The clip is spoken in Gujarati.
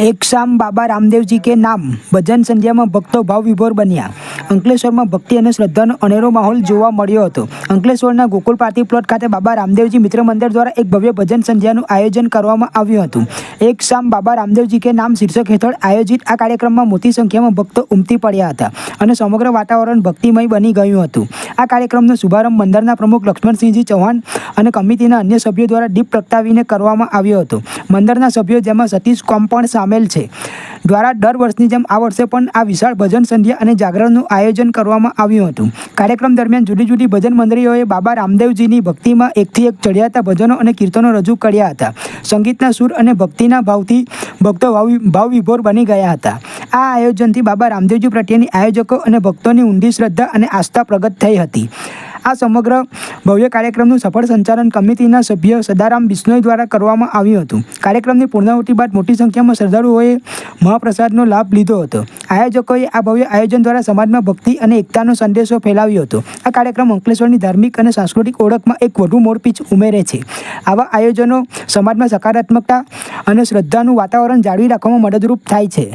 एक शाम बाबा रामदेव जी के नाम ભજન સંધ્યામાં ભક્તો ભાવ વિભોર બન્યા। અંકલેશ્વરમાં ભક્તિ અને શ્રદ્ધાનો અનેરો માહોલ જોવા મળ્યો હતો। અંકલેશ્વરના ગોકુળ પાર્ટી પ્લોટ ખાતે બાબા રામદેવજી મિત્ર મંદિર દ્વારા એક ભવ્ય ભજન સંધ્યાનું આયોજન કરવામાં આવ્યું હતું। એક શામ બાબા રામદેવજી કે નામ શીર્ષક હેઠળ આયોજિત આ કાર્યક્રમમાં મોટી સંખ્યામાં ભક્તો ઉમટી પડ્યા હતા અને સમગ્ર વાતાવરણ ભક્તિમય બની ગયું હતું। આ કાર્યક્રમનો શુભારંભ મંદિરના પ્રમુખ લક્ષ્મણસિંહજી ચૌહાણ અને કમિટીના અન્ય સભ્યો દ્વારા દીપ પ્રગટાવીને કરવામાં આવ્યો હતો। મંદિરના સભ્યો જેમાં સતીશ કોમ પણ સામેલ છે દ્વારા દર વર્ષની જેમ આ વર્ષે પણ આ વિશાળ ભજન સંધ્યા અને જાગરણનું આયોજન કરવામાં આવ્યું હતું। કાર્યક્રમ દરમિયાન જુદી જુદી ભજન મંડળીઓએ બાબા રામદેવજીની ભક્તિમાં એકથી એક ચઢિયાતા ભજનો અને કીર્તનો રજૂ કર્યા હતા। સંગીતના સૂર અને ભક્તિના ભાવથી ભક્તો ભાવવિભોર બની ગયા હતા। આ આયોજનથી બાબા રામદેવજી પ્રત્યેની આયોજકો અને ભક્તોની ઊંડી શ્રદ્ધા અને આસ્થા પ્રગટ થઈ હતી। આ સમગ્ર ભવ્ય કાર્યક્રમનું સફળ સંચાલન કમિટીના સભ્ય સદારામ બિશ્નોઈ દ્વારા કરવામાં આવ્યું હતું। કાર્યક્રમની પૂર્ણાહુતિ બાદ મોટી સંખ્યામાં શ્રદ્ધાળુઓએ મહાપ્રસાદનો લાભ લીધો હતો। આયોજકોએ આ ભવ્ય આયોજન દ્વારા સમાજમાં ભક્તિ અને એકતાનો સંદેશો ફેલાવ્યો હતો। આ કાર્યક્રમ અંકલેશ્વરની ધાર્મિક અને સાંસ્કૃતિક ઓળખમાં એક વધુ મોરપીંછ ઉમેરે છે। આવા આયોજનો સમાજમાં સકારાત્મકતા અને શ્રદ્ધાનું વાતાવરણ જાળવી રાખવામાં મદદરૂપ થાય છે।